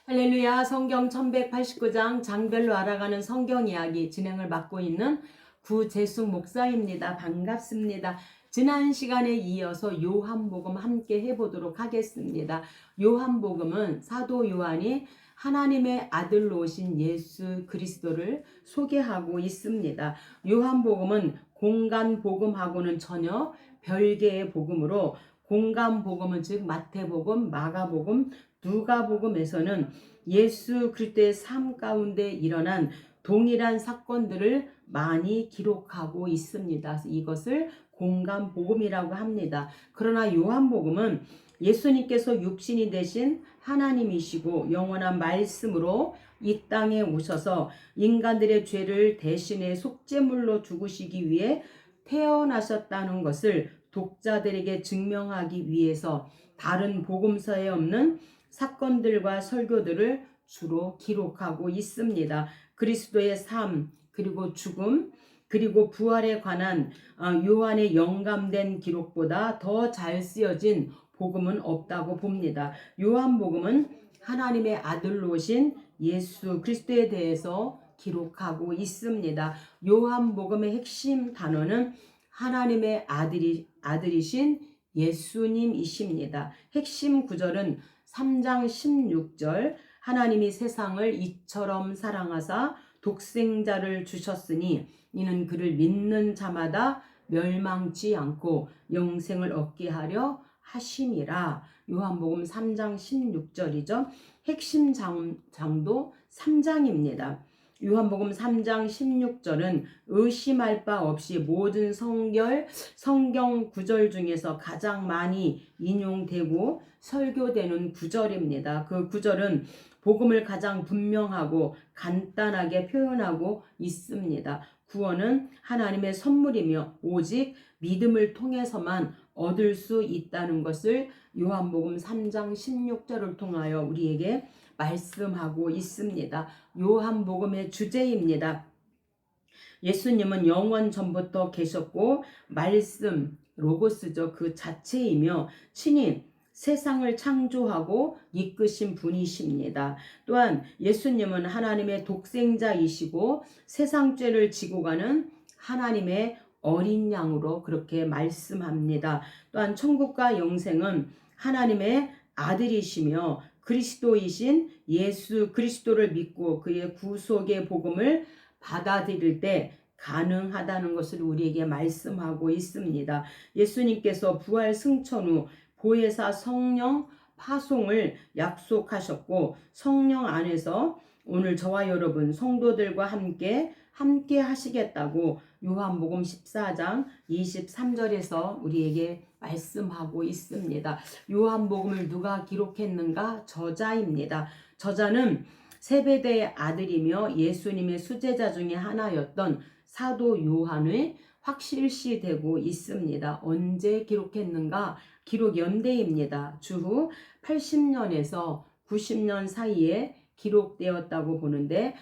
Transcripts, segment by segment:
할렐루야. 성경 1189장 장별로 알아가는 성경 이야기 진행을 맡고 있는 구재숙 목사입니다. 반갑습니다. 지난 시간에 이어서 요한복음 함께 해보도록 하겠습니다. 요한복음은 사도 요한이 하나님의 아들로 오신 예수 그리스도를 소개하고 있습니다. 요한복음은 공간 복음하고는 전혀 별개의 복음으로 공간 복음은 즉 마태복음, 마가복음, 누가복음에서는 예수 그리스도의 삶 가운데 일어난 동일한 사건들을 많이 기록하고 있습니다. 이것을 공간 복음이라고 합니다. 그러나 요한복음은 예수님께서 육신이 되신 하나님이시고 영원한 말씀으로 이 땅에 오셔서 인간들의 죄를 대신에 속죄물로 죽으시기 위해 태어나셨다는 것을 독자들에게 증명하기 위해서 다른 복음서에 없는 사건들과 설교들을 주로 기록하고 있습니다. 그리스도의 삶, 그리고 죽음, 그리고 부활에 관한 요한의 영감된 기록보다 더 잘 쓰여진 복음은 없다고 봅니다. 요한복음은 하나님의 아들로 오신 예수 그리스도에 대해서 기록하고 있습니다. 요한복음의 핵심 단어는 하나님의 아들이신 예수님이십니다. 핵심 구절은 3장 16절 하나님이 세상을 이처럼 사랑하사 독생자를 주셨으니 이는 그를 믿는 자마다 멸망치 않고 영생을 얻게 하려 하심이라. 요한복음 3장 16절이죠. 핵심 장도 3장입니다. 요한복음 3장 16절은 의심할 바 없이 모든 성경 구절 중에서 가장 많이 인용되고 설교되는 구절입니다. 그 구절은 복음을 가장 분명하고 간단하게 표현하고 있습니다. 구원은 하나님의 선물이며 오직 믿음을 통해서만 얻을 수 있다는 것을 요한복음 3장 16절을 통하여 우리에게 말씀하고 있습니다. 요한복음의 주제입니다. 예수님은 영원 전부터 계셨고 말씀, 로고스죠. 그 자체이며 친히 세상을 창조하고 이끄신 분이십니다. 또한 예수님은 하나님의 독생자이시고 세상 죄를 지고 가는 하나님의 어린 양으로 그렇게 말씀합니다. 또한 천국과 영생은 하나님의 아들이시며 그리스도이신 예수 그리스도를 믿고 그의 구속의 복음을 받아들일 때 가능하다는 것을 우리에게 말씀하고 있습니다. 예수님께서 부활 승천 후 보혜사 성령 파송을 약속하셨고 성령 안에서 오늘 저와 여러분 성도들과 함께 하시겠다고 요한복음 14장 23절에서 우리에게 말씀하고 있습니다. 요한복음을 누가 기록했는가? 저자입니다. 저자는 세베대의 아들이며 예수님의 수제자 중에 하나였던 사도 요한의 확실시되고 있습니다. 언제 기록했는가? 기록 연대입니다. 주후 80년에서 90년 사이에 기록되었다고 보는데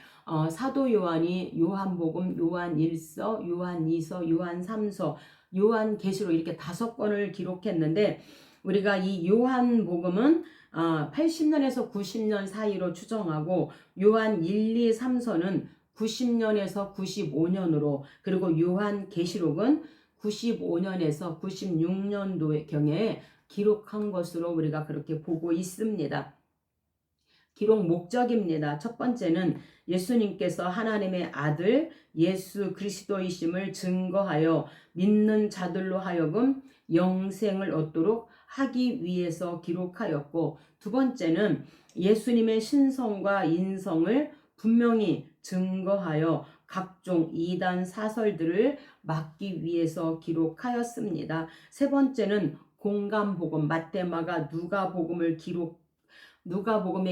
사도 요한이 요한복음, 요한1서, 요한2서, 요한3서, 요한계시록 이렇게 5권을 기록했는데 우리가 이 요한복음은 80년에서 90년 사이로 추정하고 요한 1, 2, 3서는 90년에서 95년으로 그리고 요한계시록은 95년에서 96년도의 경에 기록한 것으로 우리가 그렇게 보고 있습니다. 기록 목적입니다. 첫 번째는 예수님께서 하나님의 아들 예수 그리스도이심을 증거하여 믿는 자들로 하여금 영생을 얻도록 하기 위해서 기록하였고 두 번째는 예수님의 신성과 인성을 분명히 증거하여 각종 이단 사설들을 막기 위해서 기록하였습니다. 세 번째는 공간복음 마태, 마가, 누가복음의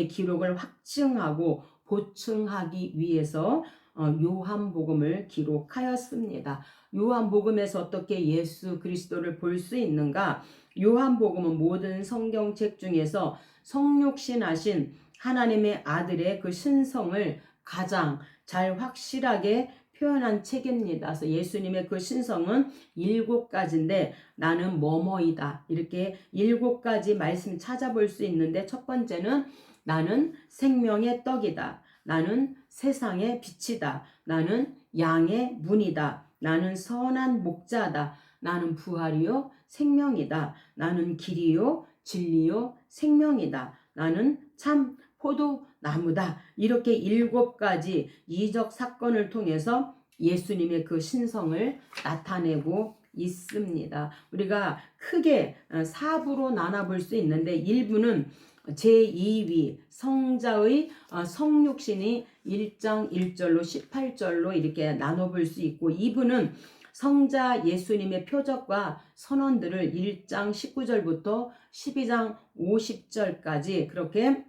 기록을 확증하고 보충하기 위해서 요한복음을 기록하였습니다. 요한복음에서 어떻게 예수 그리스도를 볼 수 있는가? 요한복음은 모든 성경책 중에서 성육신하신 하나님의 아들의 그 신성을 가장 잘 확실하게 표현한 책입니다. 그래서 예수님의 그 신성은 7가지인데 나는 뭐뭐이다. 이렇게 7가지 말씀 찾아볼 수 있는데 첫 번째는 나는 생명의 떡이다. 나는 세상의 빛이다. 나는 양의 문이다. 나는 선한 목자다. 나는 부활이요 생명이다. 나는 길이요 진리요 생명이다. 나는 참 포도나무다. 이렇게 7가지 이적 사건을 통해서 예수님의 그 신성을 나타내고 있습니다. 우리가 크게 4부로 나눠볼 수 있는데 1부는 제2위 성자의 성육신이 1장 1절로 18절로 이렇게 나눠볼 수 있고 2부는 성자 예수님의 표적과 선언들을 1장 19절부터 12장 50절까지 그렇게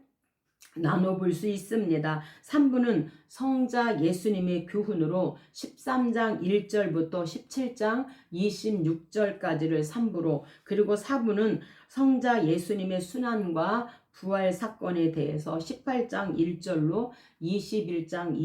나눠볼 수 있습니다. 3부는 성자 예수님의 교훈으로 13장 1절부터 17장 26절까지를 3부로 그리고 4부는 성자 예수님의 순환과 부활 사건에 대해서 18장 1절로 21장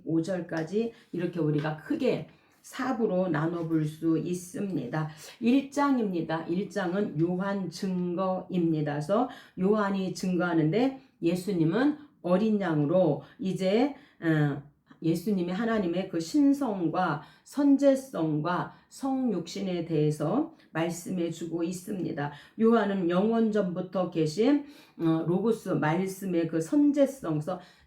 25절까지 이렇게 우리가 크게 4부로 나눠볼 수 있습니다. 1장입니다. 1장은 요한 증거입니다. 그래서 요한이 증거하는데 예수님은 어린 양으로 이제 예수님의 하나님의 그 신성과 선제성과 성육신에 대해서 말씀해 주고 있습니다. 요한은 영원 전부터 계신 로고스 말씀의 그 선제성,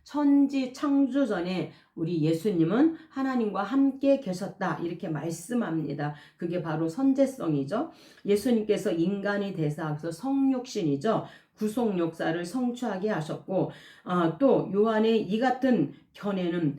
천지 창조 전에 우리 예수님은 하나님과 함께 계셨다 이렇게 말씀합니다. 그게 바로 선제성이죠. 예수님께서 인간이 되사 성육신이죠. 구속 역사를 성취하게 하셨고 또 요한의 이 같은 견해는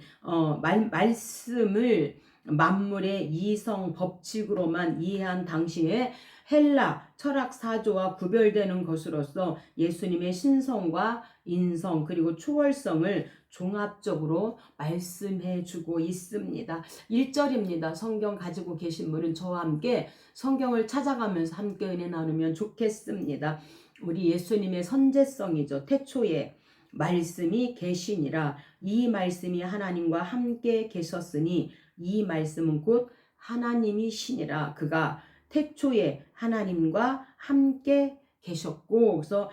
말씀을 만물의 이성 법칙으로만 이해한 당시에 헬라 철학 사조와 구별되는 것으로서 예수님의 신성과 인성 그리고 초월성을 종합적으로 말씀해 주고 있습니다. 1절입니다. 성경 가지고 계신 분은 저와 함께 성경을 찾아가면서 함께 은혜 나누면 좋겠습니다. 우리 예수님의 선제성이죠. 태초에 말씀이 계시니라. 이 말씀이 하나님과 함께 계셨으니 이 말씀은 곧 하나님이시니라. 그가 태초에 하나님과 함께 계셨고 그래서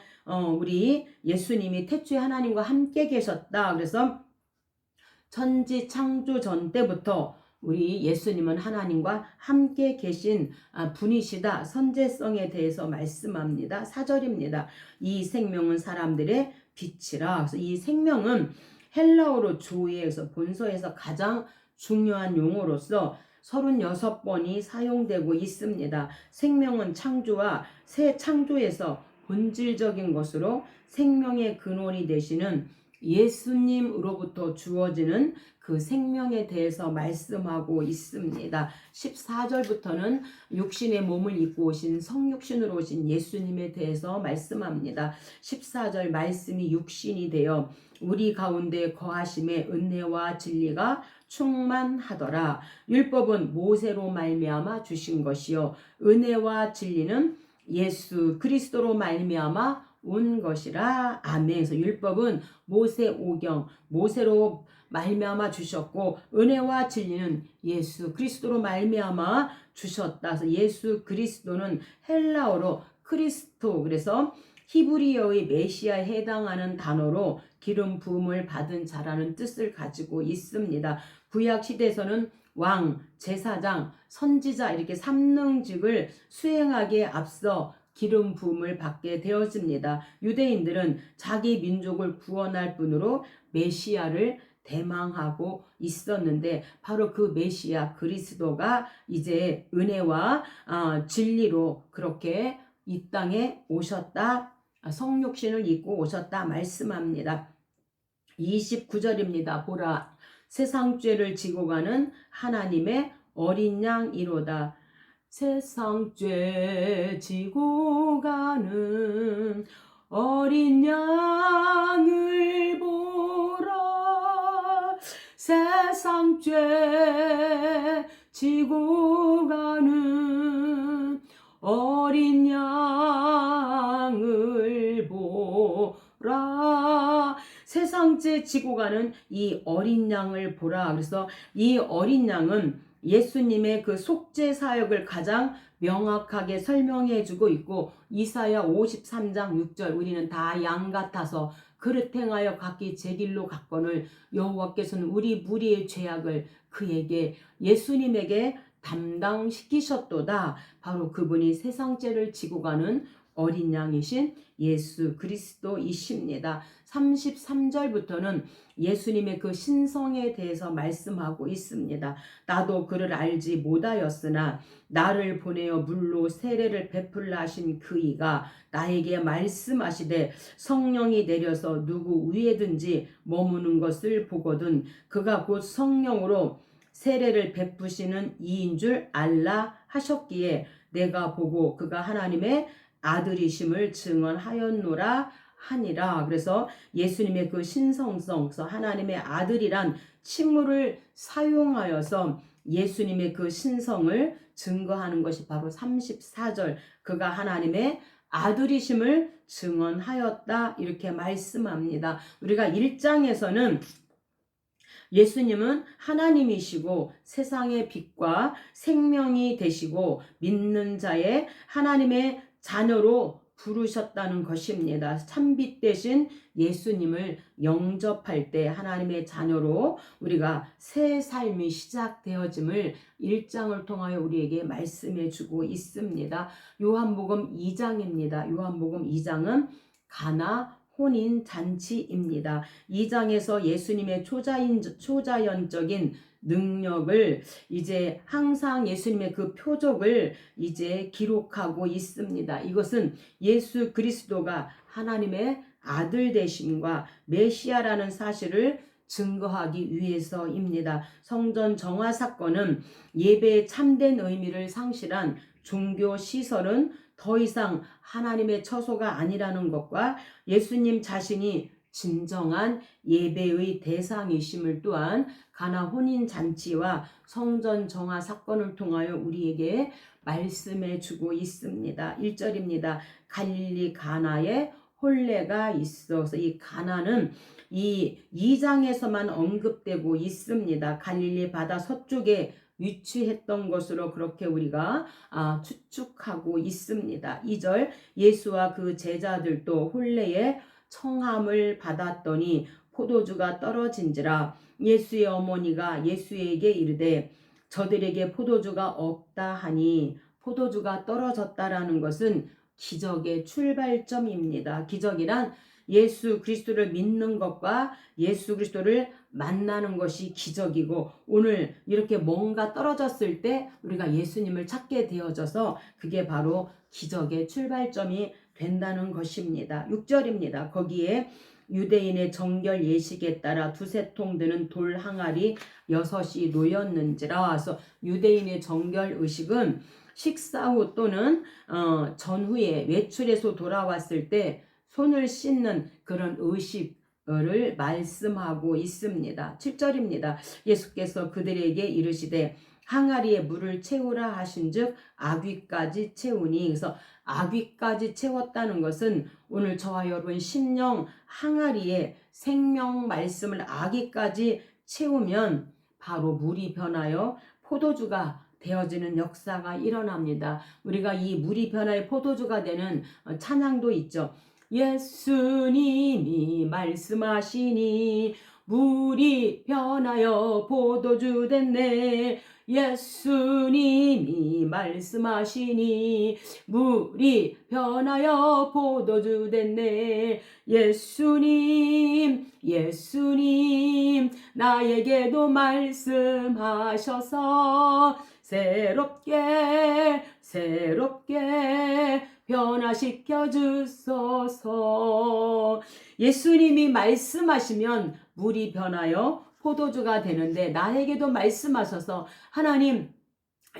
우리 예수님이 태초에 하나님과 함께 계셨다. 그래서 천지 창조 전 때부터 우리 예수님은 하나님과 함께 계신 분이시다. 선제성에 대해서 말씀합니다. 4절입니다. 이 생명은 사람들의 빛이라. 그래서 이 생명은 헬라어로 조이에서 본서에서 가장 중요한 용어로서 36번이 사용되고 있습니다. 생명은 창조와 새 창조에서 본질적인 것으로 생명의 근원이 되시는 예수님으로부터 주어지는 그 생명에 대해서 말씀하고 있습니다. 14절부터는 육신의 몸을 입고 오신 성육신으로 오신 예수님에 대해서 말씀합니다. 14절 말씀이 육신이 되어 우리 가운데 거하심에 은혜와 진리가 충만하더라. 율법은 모세로 말미암아 주신 것이요 은혜와 진리는 예수 그리스도로 말미암아 온 것이라. 아멘. 그래서 율법은 모세 오경 모세로 말미암아 주셨고 은혜와 진리는 예수 그리스도로 말미암아 주셨다. 그래서 예수 그리스도는 헬라어로 크리스토 그래서 히브리어의 메시아에 해당하는 단어로 기름 부음을 받은 자라는 뜻을 가지고 있습니다. 구약 시대에서는 왕, 제사장, 선지자 이렇게 삼능직을 수행하기에 앞서 기름 부음을 받게 되었습니다. 유대인들은 자기 민족을 구원할 분으로 메시아를 대망하고 있었는데 바로 그 메시아 그리스도가 이제 은혜와 진리로 그렇게 이 땅에 오셨다. 성육신을 입고 오셨다 말씀합니다. 29절입니다. 보라 세상 죄를 지고 가는 하나님의 어린 양이로다. 세상 죄 지고 가는 어린 양을 보라. 세상 죄 지고 가는 어린 양을 보라. 보라. 세상째 지고 가는 이 어린 양을 보라. 그래서 이 어린 양은 예수님의 그 속죄 사역을 가장 명확하게 설명해 주고 있고, 이사야 53장 6절 우리는 다 양 같아서 그릇 행하여 각기 제 길로 갔거늘 여호와께서는 우리 무리의 죄악을 그에게, 예수님에게 담당시키셨도다. 바로 그분이 세상 죄를 지고 가는 어린 양이신 예수 그리스도이십니다. 33절부터는 예수님의 그 신성에 대해서 말씀하고 있습니다. 나도 그를 알지 못하였으나 나를 보내어 물로 세례를 베풀라 하신 그 이가 나에게 말씀하시되 성령이 내려서 누구 위에든지 머무는 것을 보거든 그가 곧 성령으로 세례를 베푸시는 이인 줄 알라 하셨기에 내가 보고 그가 하나님의 아들이심을 증언하였노라 하니라. 그래서 예수님의 그 신성성, 그래서 하나님의 아들이란 칭호를 사용하여서 예수님의 그 신성을 증거하는 것이 바로 34절 그가 하나님의 아들이심을 증언하였다 이렇게 말씀합니다. 우리가 1장에서는 예수님은 하나님이시고 세상의 빛과 생명이 되시고 믿는 자의 하나님의 자녀로 부르셨다는 것입니다. 참빛 되신 예수님을 영접할 때 하나님의 자녀로 우리가 새 삶이 시작되어짐을 1장을 통하여 우리에게 말씀해 주고 있습니다. 요한복음 2장입니다. 요한복음 2장은 가나 혼인 잔치입니다. 2장에서 예수님의 초자연적인 능력을 이제 항상 예수님의 그 표적을 이제 기록하고 있습니다. 이것은 예수 그리스도가 하나님의 아들 되심과 메시아라는 사실을 증거하기 위해서입니다. 성전 정화 사건은 예배의 참된 의미를 상실한 종교 시설은 더 이상 하나님의 처소가 아니라는 것과 예수님 자신이 진정한 예배의 대상이심을 또한 가나 혼인 잔치와 성전 정화 사건을 통하여 우리에게 말씀해 주고 있습니다. 1절입니다. 갈릴리 가나에 혼례가 있어서 이 가나는 이 2장에서만 언급되고 있습니다. 갈릴리 바다 서쪽에 위치했던 것으로 그렇게 우리가 추측하고 있습니다. 2절 예수와 그 제자들도 혼례에 청함을 받았더니 포도주가 떨어진지라 예수의 어머니가 예수에게 이르되 저들에게 포도주가 없다 하니 포도주가 떨어졌다라는 것은 기적의 출발점입니다. 기적이란 예수 그리스도를 믿는 것과 예수 그리스도를 만나는 것이 기적이고 오늘 이렇게 뭔가 떨어졌을 때 우리가 예수님을 찾게 되어져서 그게 바로 기적의 출발점이 된다는 것입니다. 6절입니다. 거기에 유대인의 정결 예식에 따라 두세 통 드는 돌 항아리 6이 놓였는지라. 그래서 유대인의 정결 의식은 식사 후 또는 전후에 외출해서 돌아왔을 때 손을 씻는 그런 의식을 말씀하고 있습니다. 7절입니다. 예수께서 그들에게 이르시되 항아리에 물을 채우라 하신즉 아귀까지 채우니. 그래서 아귀까지 채웠다는 것은 오늘 저와 여러분 심령 항아리에 생명 말씀을 아귀까지 채우면 바로 물이 변하여 포도주가 되어지는 역사가 일어납니다. 우리가 이 물이 변하여 포도주가 되는 찬양도 있죠. 예수님이 말씀하시니 물이 변하여 포도주 됐네. 예수님이 말씀하시니 물이 변하여 포도주 됐네. 예수님 나에게도 말씀하셔서 새롭게 변화시켜 주소서. 예수님이 말씀하시면 물이 변하여 포도주가 되는데 나에게도 말씀하셔서 하나님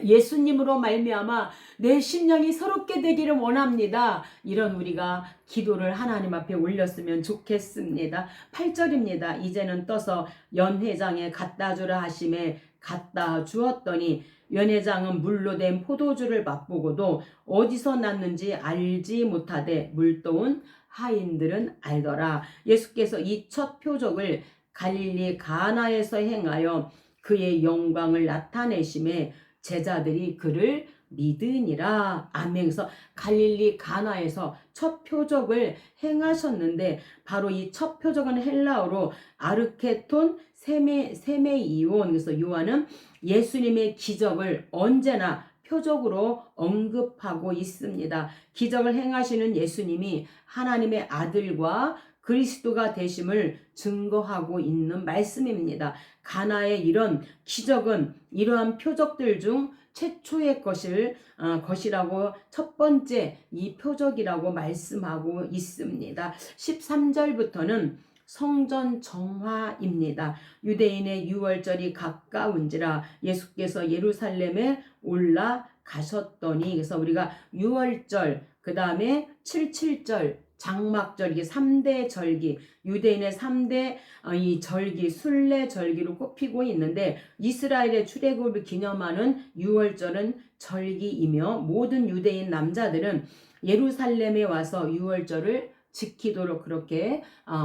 예수님으로 말미암아 내 심령이 새롭게 되기를 원합니다. 이런 우리가 기도를 하나님 앞에 올렸으면 좋겠습니다. 8절입니다. 이제는 떠서 연회장에 갖다 주라 하심에 갖다 주었더니 연회장은 물로 된 포도주를 맛보고도 어디서 났는지 알지 못하되 물도운 하인들은 알더라. 예수께서 이 첫 표적을 갈릴리 가나에서 행하여 그의 영광을 나타내심에 제자들이 그를 믿으니라. 아멘. 그래서 갈릴리 가나에서 첫 표적을 행하셨는데 바로 이 첫 표적은 헬라어로 아르케톤 세메이온. 그래서 요한은 예수님의 기적을 언제나 표적으로 언급하고 있습니다. 기적을 행하시는 예수님이 하나님의 아들과 그리스도가 되심을 증거하고 있는 말씀입니다. 가나의 이런 기적은 이러한 표적들 중 최초의 것이라고 첫 번째 이 표적이라고 말씀하고 있습니다. 13절부터는 성전 정화입니다. 유대인의 유월절이 가까운지라 예수께서 예루살렘에 올라가셨더니, 그래서 우리가 유월절, 그 다음에 77절, 장막절, 이게 3대 절기, 유대인의 3대 이 절기, 순례 절기로 꼽히고 있는데 이스라엘의 출애굽을 기념하는 유월절은 절기이며 모든 유대인 남자들은 예루살렘에 와서 유월절을 지키도록 그렇게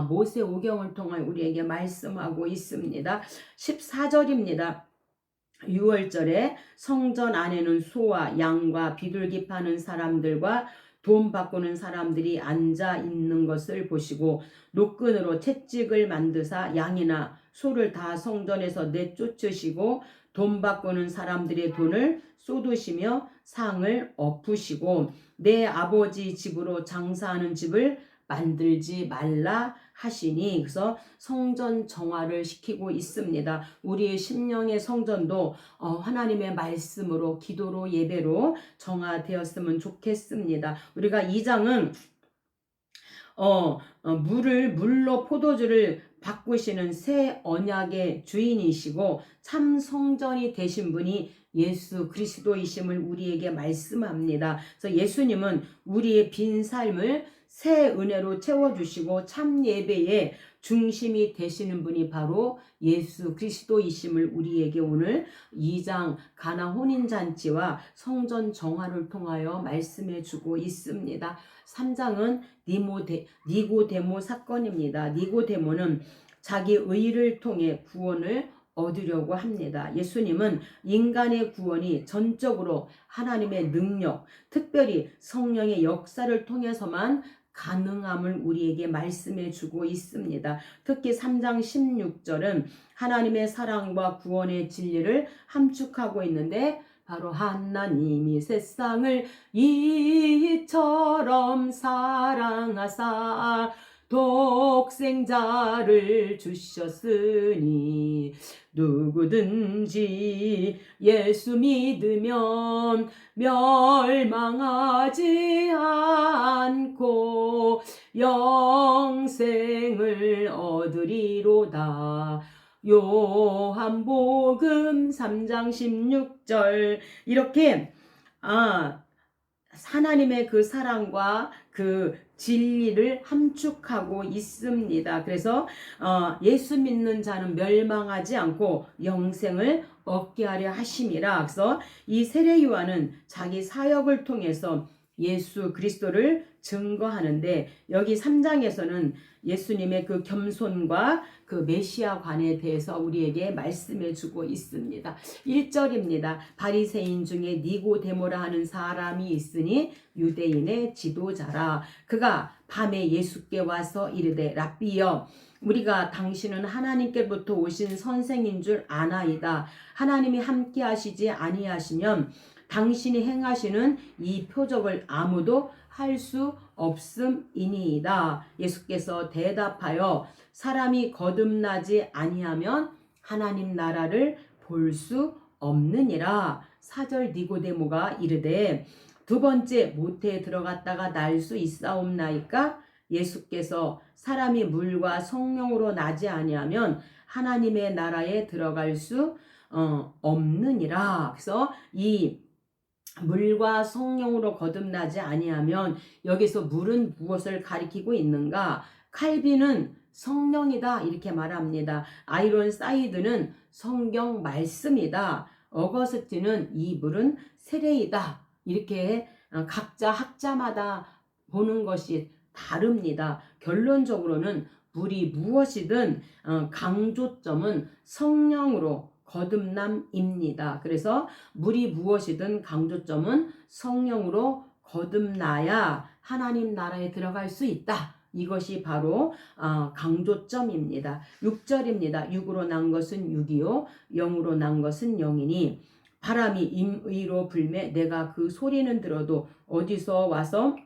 모세오경을 통해 우리에게 말씀하고 있습니다. 14절입니다. 6월절에 성전 안에는 소와 양과 비둘기 파는 사람들과 돈 바꾸는 사람들이 앉아 있는 것을 보시고 노끈으로 채찍을 만드사 양이나 소를 다 성전에서 내쫓으시고 돈 바꾸는 사람들의 돈을 쏟으시며 상을 엎으시고 내 아버지 집으로 장사하는 집을 만들지 말라 하시니, 그래서 성전 정화를 시키고 있습니다. 우리의 심령의 성전도 하나님의 말씀으로, 기도로, 예배로 정화되었으면 좋겠습니다. 우리가 2장은 물로 포도주를 바꾸시는 새 언약의 주인이시고 참 성전이 되신 분이 예수 그리스도이심을 우리에게 말씀합니다. 그래서 예수님은 우리의 빈 삶을 새 은혜로 채워주시고 참 예배의 중심이 되시는 분이 바로 예수 그리스도이심을 우리에게 오늘 2장 가나 혼인잔치와 성전 정화를 통하여 말씀해 주고 있습니다. 3장은 니고데모 사건입니다. 니고데모는 자기 의를 통해 구원을 얻으려고 합니다. 예수님은 인간의 구원이 전적으로 하나님의 능력, 특별히 성령의 역사를 통해서만 가능함을 우리에게 말씀해 주고 있습니다. 특히 3장 16절은 하나님의 사랑과 구원의 진리를 함축하고 있는데 바로 하나님이 세상을 이처럼 사랑하사 독생자를 주셨으니 누구든지 예수 믿으면 멸망하지 않고 영생을 얻으리로다. 요한복음 3장 16절. 이렇게 하나님의 그 사랑과 그 진리를 함축하고 있습니다. 그래서 예수 믿는 자는 멸망하지 않고 영생을 얻게 하려 하심이라. 그래서 이 세례 요한은 자기 사역을 통해서 예수 그리스도를 증거하는데 여기 3장에서는 예수님의 그 겸손과 그 메시아관에 대해서 우리에게 말씀해 주고 있습니다. 1절입니다. 바리새인 중에 니고데모라 하는 사람이 있으니 유대인의 지도자라. 그가 밤에 예수께 와서 이르되 랍비여 우리가 당신은 하나님께로부터 오신 선생인 줄 아나이다. 하나님이 함께 하시지 아니하시면 당신이 행하시는 이 표적을 아무도 할 수 없음이니이다. 예수께서 대답하여 사람이 거듭나지 아니하면 하나님 나라를 볼 수 없느니라. 4절 니고데모가 이르되 두 번째 모태에 들어갔다가 날 수 있사옵나이까? 예수께서 사람이 물과 성령으로 나지 아니하면 하나님의 나라에 들어갈 수 없느니라. 그래서 이 물과 성령으로 거듭나지 아니하면 여기서 물은 무엇을 가리키고 있는가? 칼빈은 성령이다 이렇게 말합니다. 아이론 사이드는 성경 말씀이다. 어거스틴은 이 물은 세례이다. 이렇게 각자 학자마다 보는 것이 다릅니다. 결론적으로는 물이 무엇이든 강조점은 성령으로 거듭남입니다. 그래서 물이 무엇이든 강조점은 성령으로 거듭나야 하나님 나라에 들어갈 수 있다. 이것이 바로 강조점입니다. 6절입니다. 육으로 난 것은 육이요 영으로 난 것은 영이니 바람이 임의로 불매 내가 그 소리는 들어도 어디서 와서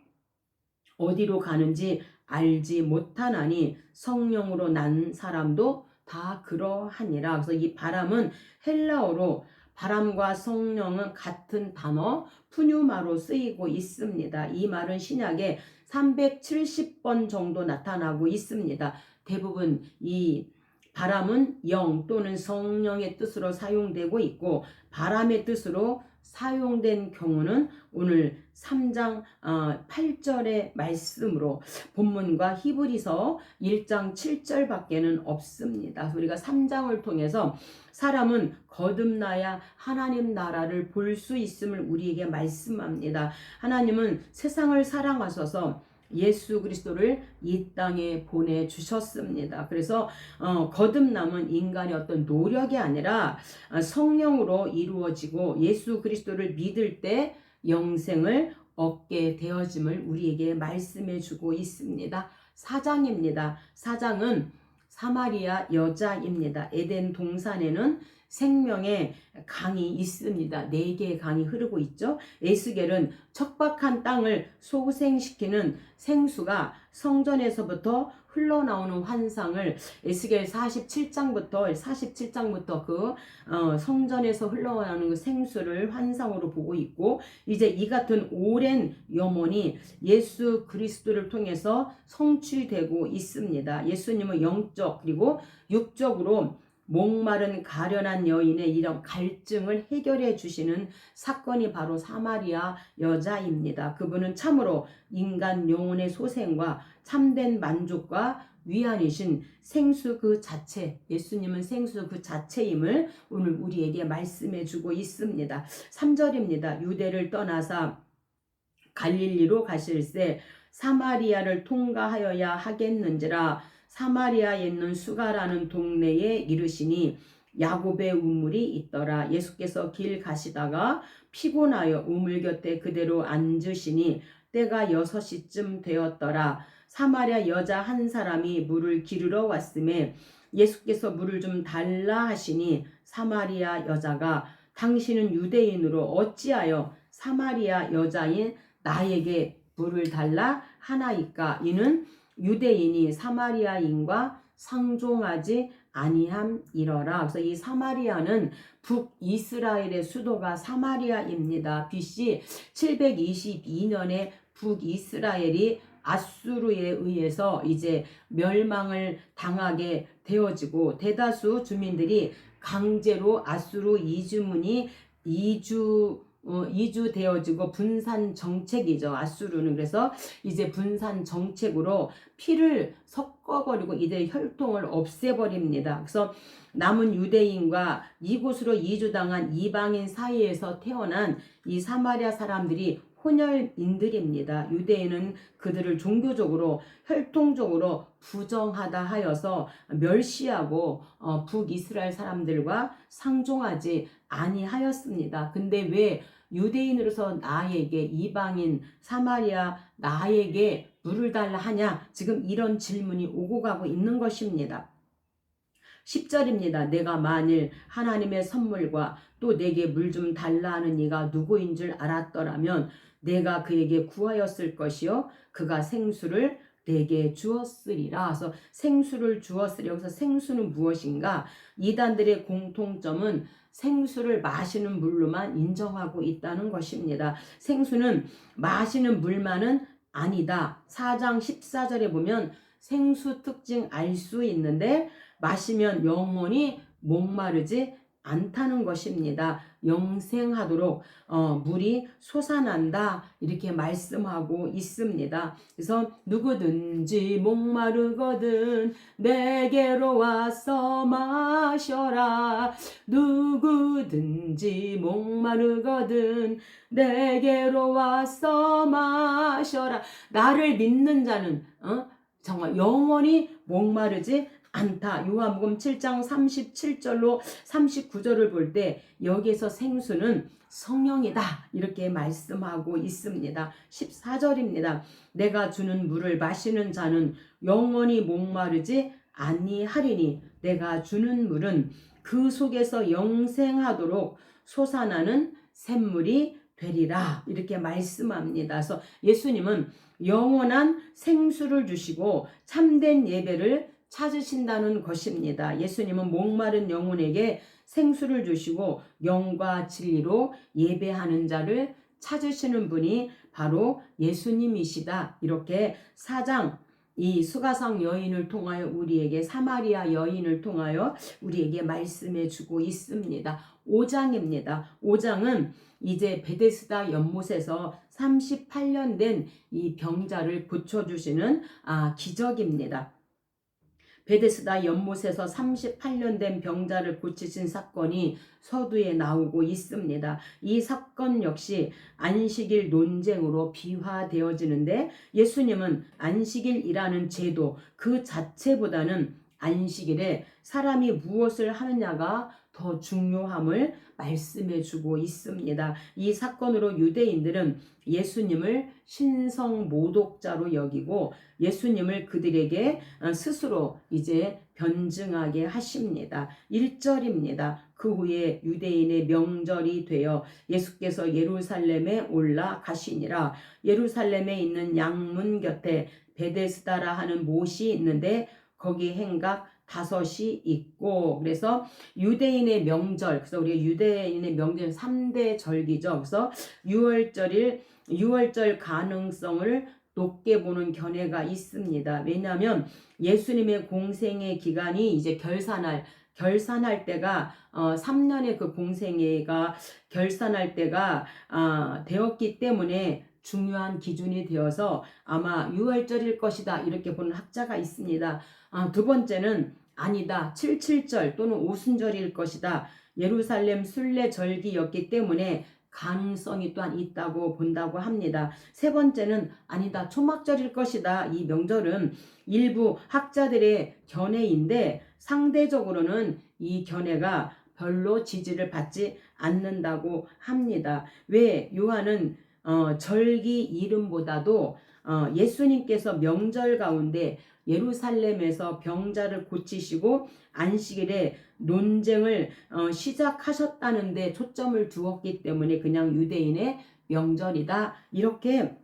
어디로 가는지 알지 못하나니 성령으로 난 사람도 다 그러하니라. 그래서 이 바람은 헬라어로 바람과 성령은 같은 단어 푸뉴마로 쓰이고 있습니다. 이 말은 신약에 370번 정도 나타나고 있습니다. 대부분 이 바람은 영 또는 성령의 뜻으로 사용되고 있고 바람의 뜻으로 사용된 경우는 오늘 3장 8절의 말씀으로 본문과 히브리서 1장 7절밖에는 없습니다. 우리가 3장을 통해서 사람은 거듭나야 하나님 나라를 볼 수 있음을 우리에게 말씀합니다. 하나님은 세상을 사랑하셔서 예수 그리스도를 이 땅에 보내주셨습니다. 그래서 거듭남은 인간의 어떤 노력이 아니라 성령으로 이루어지고 예수 그리스도를 믿을 때 영생을 얻게 되어짐을 우리에게 말씀해 주고 있습니다. 4장입니다. 4장은 사마리아 여자입니다. 에덴 동산에는 생명의 강이 있습니다. 4개의 강이 흐르고 있죠. 에스겔은 척박한 땅을 소생시키는 생수가 성전에서부터 흘러나오는 환상을 에스겔 47장부터 그 성전에서 흘러나오는 그 생수를 환상으로 보고 있고 이제 이 같은 오랜 염원이 예수 그리스도를 통해서 성취되고 있습니다. 예수님은 영적 그리고 육적으로 목마른 가련한 여인의 이런 갈증을 해결해 주시는 사건이 바로 사마리아 여자입니다. 그분은 참으로 인간 영혼의 소생과 참된 만족과 위안이신 생수 그 자체, 예수님은 생수 그 자체임을 오늘 우리에게 말씀해 주고 있습니다. 3절입니다. 유대를 떠나사 갈릴리로 가실새 사마리아를 통과하여야 하겠는지라 사마리아에 있는 수가라는 동네에 이르시니 야곱의 우물이 있더라. 예수께서 길 가시다가 피곤하여 우물 곁에 그대로 앉으시니 때가 6시쯤 되었더라. 사마리아 여자 한 사람이 물을 기르러 왔음에 예수께서 물을 좀 달라 하시니 사마리아 여자가 당신은 유대인으로 어찌하여 사마리아 여자인 나에게 물을 달라 하나이까. 이는 유대인이 사마리아인과 상종하지 아니함이러라. 그래서 이 사마리아는 북이스라엘의 수도가 사마리아입니다. BC 722년에 북이스라엘이 아수르에 의해서 이제 멸망을 당하게 되어지고 대다수 주민들이 강제로 아수르 이주되어지고 분산 정책이죠. 아수르는 그래서 이제 분산 정책으로 피를 섞어버리고 이제 혈통을 없애버립니다. 그래서 남은 유대인과 이곳으로 이주당한 이방인 사이에서 태어난 이 사마리아 사람들이 혼혈인들입니다. 유대인은 그들을 종교적으로 혈통적으로 부정하다 하여서 멸시하고 북이스라엘 사람들과 상종하지 아니하였습니다. 근데 왜 유대인으로서 나에게 이방인 사마리아 나에게 물을 달라 하냐? 지금 이런 질문이 오고 가고 있는 것입니다. 10절입니다. 내가 만일 하나님의 선물과 또 내게 물 좀 달라 하는 이가 누구인 줄 알았더라면 내가 그에게 구하였을 것이요 그가 생수를 내게 주었으리라. 그래서 생수를 주었으리. 여기서 생수는 무엇인가? 이단들의 공통점은 생수를 마시는 물로만 인정하고 있다는 것입니다. 생수는 마시는 물만은 아니다. 4장 14절에 보면 생수 특징 알 수 있는데 마시면 영원히 목마르지 않다는 것입니다. 영생하도록 물이 솟아난다 이렇게 말씀하고 있습니다. 그래서 누구든지 목마르거든 내게로 와서 마셔라. 누구든지 목마르거든 내게로 와서 마셔라. 나를 믿는 자는 정말 영원히 목마르지 않다. 요한복음 7장 37절로 39절을 볼 때 여기에서 생수는 성령이다 이렇게 말씀하고 있습니다. 14절입니다. 내가 주는 물을 마시는 자는 영원히 목마르지 아니하리니 내가 주는 물은 그 속에서 영생하도록 솟아나는 샘물이 되리라 이렇게 말씀합니다. 그래서 예수님은 영원한 생수를 주시고 참된 예배를 찾으신다는 것입니다. 예수님은 목마른 영혼에게 생수를 주시고 영과 진리로 예배하는 자를 찾으시는 분이 바로 예수님이시다. 이렇게 4장 이 수가성 여인을 통하여 우리에게 사마리아 여인을 통하여 우리에게 말씀해 주고 있습니다. 5장입니다. 5장은 이제 베데스다 연못에서 38년 된 이 병자를 고쳐주시는 기적입니다. 베데스다 연못에서 38년 된 병자를 고치신 사건이 서두에 나오고 있습니다. 이 사건 역시 안식일 논쟁으로 비화되어지는데 예수님은 안식일이라는 제도 그 자체보다는 안식일에 사람이 무엇을 하느냐가 더 중요함을 말씀해 주고 있습니다. 이 사건으로 유대인들은 예수님을 신성 모독자로 여기고 예수님을 그들에게 스스로 이제 변증하게 하십니다. 1절입니다. 그 후에 유대인의 명절이 되어 예수께서 예루살렘에 올라가시니라. 예루살렘에 있는 양문 곁에 베데스다라 하는 못이 있는데 거기 행각 5이 있고 그래서 유대인의 명절 그래서 우리가 유대인의 명절 3대 절기죠. 그래서 6월절 가능성을 높게 보는 견해가 있습니다. 왜냐하면 예수님의 공생의 기간이 이제 결산할 때가 3년의 그 공생애가 결산할 때가 되었기 때문에 중요한 기준이 되어서 아마 6월절일 것이다 이렇게 보는 학자가 있습니다. 두 번째는 아니다 77절 또는 오순절일 것이다. 예루살렘 순례절기였기 때문에 가능성이 또한 있다고 본다고 합니다. 세 번째는 아니다 초막절일 것이다. 이 명절은 일부 학자들의 견해인데 상대적으로는 이 견해가 별로 지지를 받지 않는다고 합니다. 왜? 요한은 절기 이름보다도 예수님께서 명절 가운데 예루살렘에서 병자를 고치시고 안식일에 논쟁을 시작하셨다는 데 초점을 두었기 때문에 그냥 유대인의 명절이다 이렇게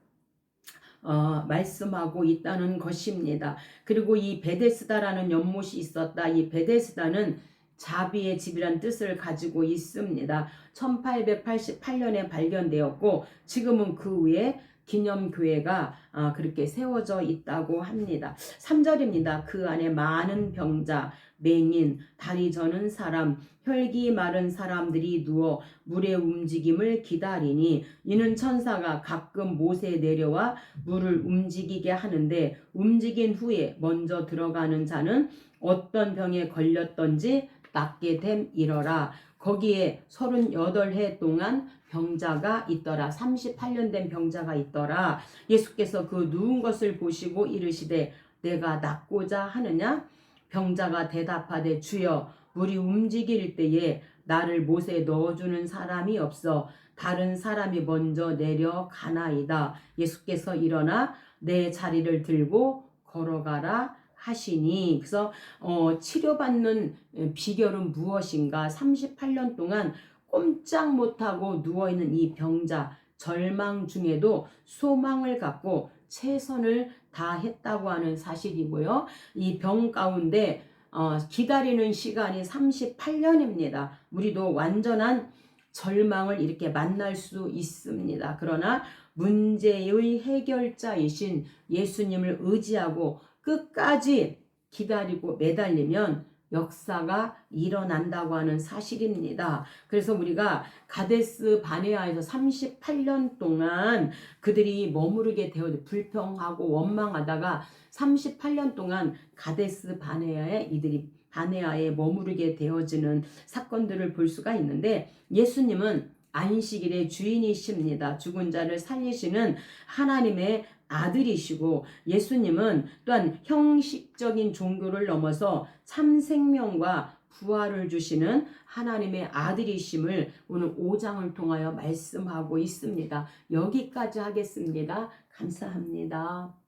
말씀하고 있다는 것입니다. 그리고 이 베데스다라는 연못이 있었다. 이 베데스다는 자비의 집이란 뜻을 가지고 있습니다. 1888년에 발견되었고 지금은 그 후에 기념교회가 그렇게 세워져 있다고 합니다. 3절입니다. 그 안에 많은 병자, 맹인, 다리 저는 사람, 혈기 마른 사람들이 누워 물의 움직임을 기다리니 이는 천사가 가끔 못에 내려와 물을 움직이게 하는데 움직인 후에 먼저 들어가는 자는 어떤 병에 걸렸던지 낫게 됨이러라. 거기에 38해 동안 병자가 있더라. 38년 된 병자가 있더라. 예수께서 그 누운 것을 보시고 이르시되 내가 낫고자 하느냐? 병자가 대답하되 주여 물이 움직일 때에 나를 못에 넣어주는 사람이 없어 다른 사람이 먼저 내려가나이다. 예수께서 일어나 내 자리를 들고 걸어가라 하시니 그래서 치료받는 비결은 무엇인가? 38년 동안 꼼짝 못하고 누워있는 이 병자 절망 중에도 소망을 갖고 최선을 다했다고 하는 사실이고요. 이 병 가운데 기다리는 시간이 38년입니다. 우리도 완전한 절망을 이렇게 만날 수 있습니다. 그러나 문제의 해결자이신 예수님을 의지하고 끝까지 기다리고 매달리면 역사가 일어난다고 하는 사실입니다. 그래서 우리가 가데스 바네아에서 38년 동안 그들이 머무르게 되어 불평하고 원망하다가 38년 동안 가데스 바네아에 머무르게 되어지는 사건들을 볼 수가 있는데, 예수님은 안식일의 주인이십니다. 죽은 자를 살리시는 하나님의 아들이시고, 예수님은 또한 형식적인 종교를 넘어서 참 생명과 부활을 주시는 하나님의 아들이심을 오늘 5장을 통하여 말씀하고 있습니다. 여기까지 하겠습니다. 감사합니다.